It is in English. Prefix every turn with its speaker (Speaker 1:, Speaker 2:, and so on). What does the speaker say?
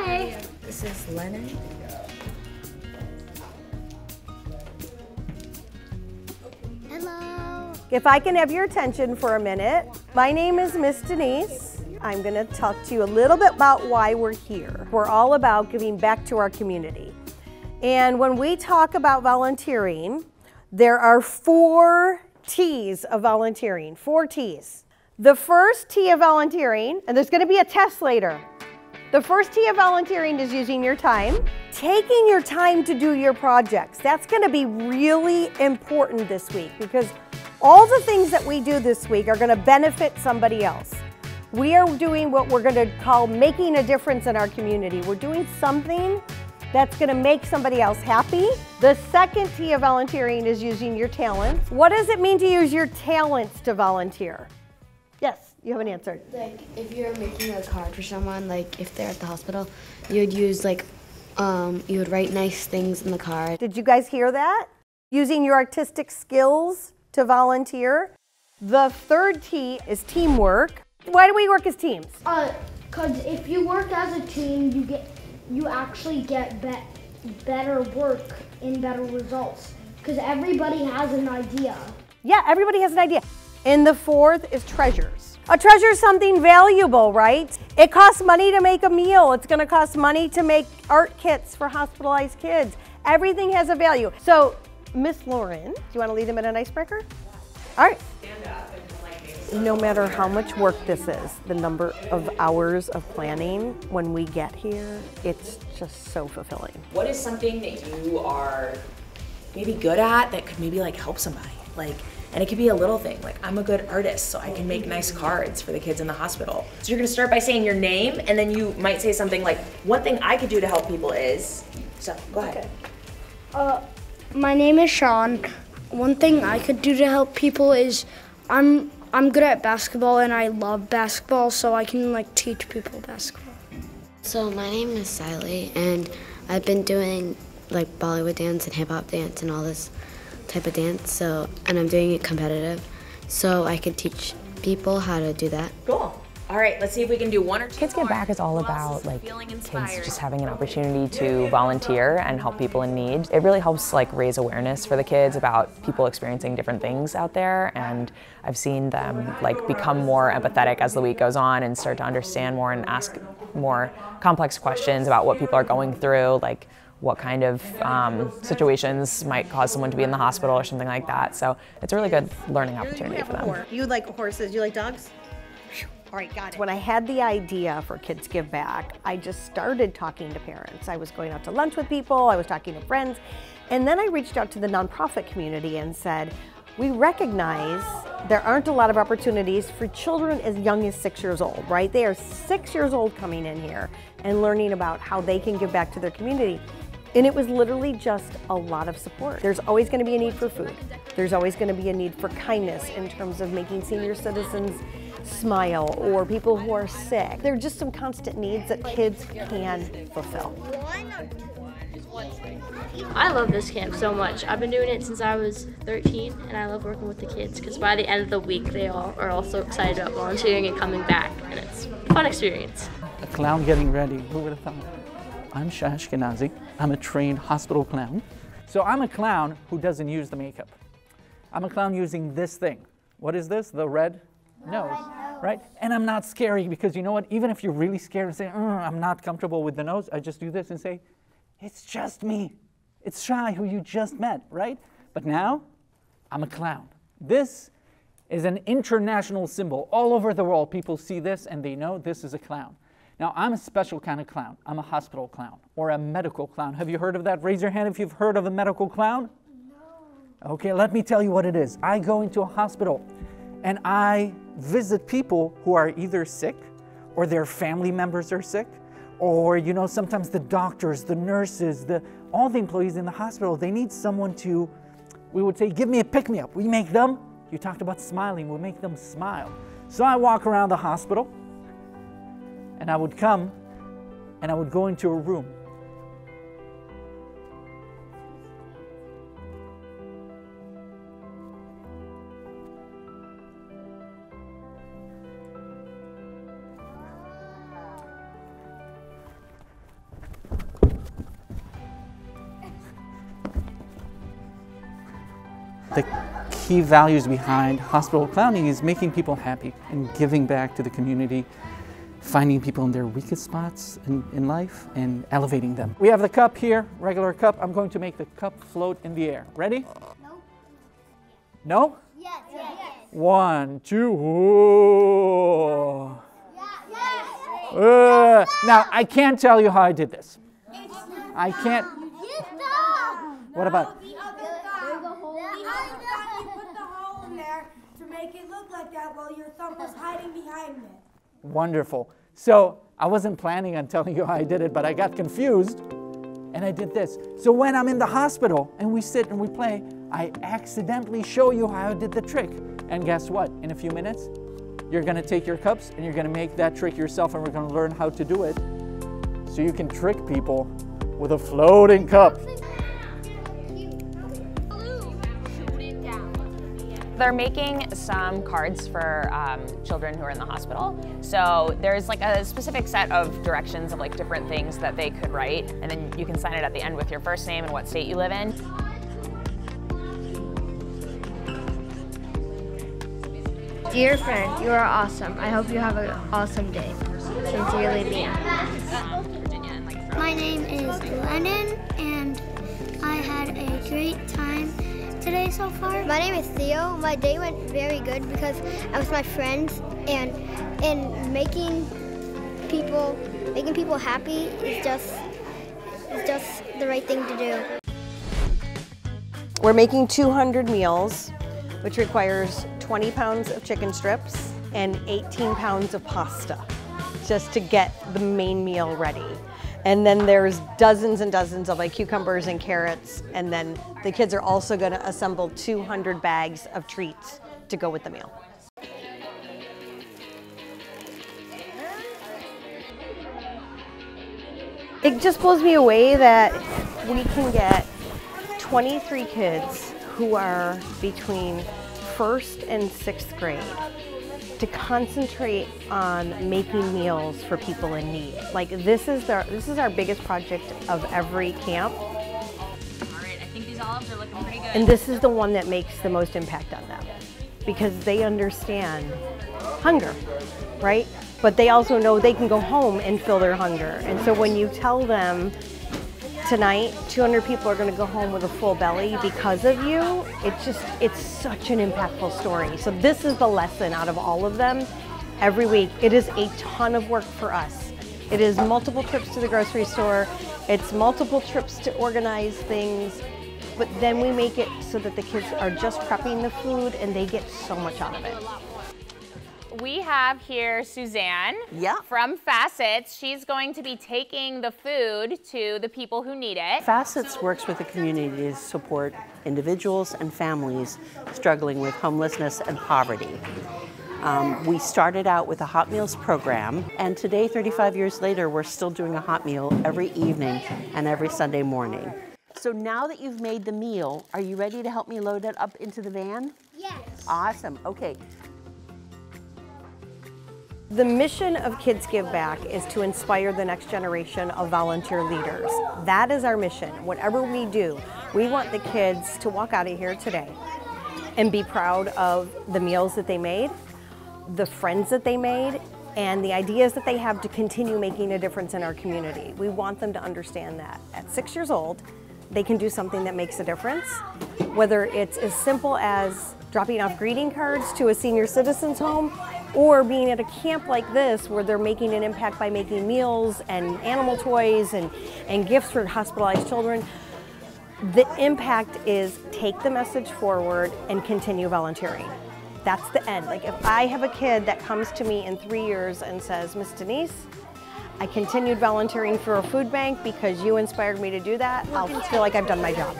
Speaker 1: Hi. This is Lennon.
Speaker 2: Hello.
Speaker 3: If I can have your attention for a minute, my name is Miss Denise. I'm going to talk to you a little bit about why we're here. We're all about giving back to our community. And when we talk about volunteering, there are 4 T's of volunteering, 4 T's. The first T of volunteering, and there's going to be a test later. The first T of volunteering is using your time. Taking your time to do your projects. That's going to be really important this week because all the things that we do this week are going to benefit somebody else. We are doing what we're going to call making a difference in our community. We're doing something that's going to make somebody else happy. The second T of volunteering is using your talents. What does it mean to use your talents to volunteer? Yes, you have an answer.
Speaker 2: Like if you're making a card for someone, like if they're at the hospital, you would use like, you would write nice things in the card.
Speaker 3: Did you guys hear that? Using your artistic skills to volunteer. The third T is teamwork. Why do we work as teams?
Speaker 4: Because if you work as a team, you actually get better work and better results. Because everybody has an idea.
Speaker 3: Yeah, everybody has an idea. And the fourth is treasures. A treasure is something valuable, right? It costs money to make a meal. It's going to cost money to make art kits for hospitalized kids. Everything has a value. So, Miss Lauren, do you want to lead them in an icebreaker? All right. No matter how much work this is, the number of hours of planning when we get here, it's just so fulfilling.
Speaker 1: What is something that you are maybe good at that could maybe like help somebody? And it could be a little thing, like I'm a good artist, so I can make nice cards for the kids in the hospital. So you're gonna start by saying your name, and then you might say something like, one thing I could do to help people is, so go ahead.
Speaker 4: Okay. My name is Sean. One thing I could do to help people is I'm good at basketball and I love basketball, so I can like teach people basketball.
Speaker 2: So my name is Siley, and I've been doing like Bollywood dance and hip hop dance and all this type of dance, and I'm doing it competitive, so I could teach people how to do that.
Speaker 1: Cool. All right, let's see if we can do 1 or 2
Speaker 5: Kids Give Back is all about kids just having an opportunity to volunteer and help people in need. It really helps raise awareness for the kids about people experiencing different things out there, and I've seen them become more empathetic as the week goes on and start to understand more and ask more complex questions about what people are going through, like what kind of situations might cause someone to be in the hospital or something like that. So it's a really good learning opportunity for them.
Speaker 3: You like horses, you like dogs? All right, got it. When I had the idea for Kids Give Back, I just started talking to parents. I was going out to lunch with people, I was talking to friends, and then I reached out to the nonprofit community and said, we recognize there aren't a lot of opportunities for children as young as 6 years old, right? They are 6 years old coming in here and learning about how they can give back to their community. And it was literally just a lot of support. There's always going to be a need for food. There's always going to be a need for kindness in terms of making senior citizens smile or people who are sick. There are just some constant needs that kids can fulfill.
Speaker 6: I love this camp so much. I've been doing it since I was 13, and I love working with the kids because by the end of the week, they all are also excited about volunteering and coming back, and it's a fun experience.
Speaker 7: A clown getting ready, who would have thought? I'm Shah Ashkenazi. I'm a trained hospital clown. So I'm a clown who doesn't use the makeup. I'm a clown using this thing. What is this? The red nose, right? And I'm not scary because you know what? Even if you're really scared and say, I'm not comfortable with the nose, I just do this and say, it's just me. It's Shai, who you just met, right? But now, I'm a clown. This is an international symbol. All over the world, people see this and they know this is a clown. Now, I'm a special kind of clown. I'm a hospital clown or a medical clown. Have you heard of that? Raise your hand if you've heard of a medical clown. No. Okay, let me tell you what it is. I go into a hospital and I visit people who are either sick or their family members are sick, or sometimes the doctors, the nurses, all the employees in the hospital, they need someone to, we would say, give me a pick-me-up. We make them, you talked about smiling, we make them smile. So I walk around the hospital, and I would come, and I would go into a room. the key values behind hospital clowning is making people happy and giving back to the community, finding people in their weakest spots in life and elevating them. We have the cup here, regular cup. I'm going to make the cup float in the air. Ready? No?
Speaker 8: Yes, yes, yes.
Speaker 7: 1, 2, whoa. Now, I can't tell you how I did this. I can't. What about?
Speaker 8: You put the hole in there to make it look like that while your thumb was hiding behind it.
Speaker 7: Wonderful. So I wasn't planning on telling you how I did it, but I got confused and I did this. So when I'm in the hospital and we sit and we play, I accidentally show you how I did the trick. And guess what? In a few minutes, you're gonna take your cups and you're gonna make that trick yourself, and we're gonna learn how to do it so you can trick people with a floating cup.
Speaker 5: They're making some cards for children who are in the hospital. So there's like a specific set of directions of like different things that they could write, and then you can sign it at the end with your first name and what state you live in.
Speaker 9: Dear friend, you are awesome. I hope you have an awesome day. Sincerely, Leanne.
Speaker 10: My name is Lennon, and I had a great time today so far.
Speaker 9: My name is Theo. My day went very good because I was with my friends, and making people happy is just the right thing to do.
Speaker 3: We're making 200 meals, which requires 20 pounds of chicken strips and 18 pounds of pasta just to get the main meal ready. And then there's dozens and dozens of like cucumbers and carrots, and then the kids are also going to assemble 200 bags of treats to go with the meal. It just blows me away that we can get 23 kids who are between 1st and 6th grade to concentrate on making meals for people in need. Like this is our biggest project of every camp.
Speaker 6: All right, I think these olives are looking pretty good.
Speaker 3: And this is the one that makes the most impact on them because they understand hunger, right? But they also know they can go home and fill their hunger. And so when you tell them tonight 200 people are going to go home with a full belly because of you, it's such an impactful story. So this is the lesson out of all of them every week. It is a ton of work for us. It is multiple trips to the grocery store. It's multiple trips to organize things. But then we make it so that the kids are just prepping the food and they get so much out of it.
Speaker 11: We have here Suzanne from Facets. She's going to be taking the food to the people who need it.
Speaker 12: Facets works with the community to support individuals and families struggling with homelessness and poverty. We started out with a Hot Meals program, and today, 35 years later, we're still doing a hot meal every evening and every Sunday morning. So now that you've made the meal, are you ready to help me load it up into the van?
Speaker 10: Yes.
Speaker 12: Awesome, okay.
Speaker 3: The mission of Kids Give Back is to inspire the next generation of volunteer leaders. That is our mission. Whatever we do, we want the kids to walk out of here today and be proud of the meals that they made, the friends that they made, and the ideas that they have to continue making a difference in our community. We want them to understand that at 6 years old, they can do something that makes a difference, whether it's as simple as dropping off greeting cards to a senior citizen's home, or being at a camp like this where they're making an impact by making meals and animal toys and gifts for hospitalized children. The impact is take the message forward and continue volunteering. That's the end. Like if I have a kid that comes to me in 3 years and says, Miss Denise, I continued volunteering for a food bank because you inspired me to do that, I'll feel like I've done my job.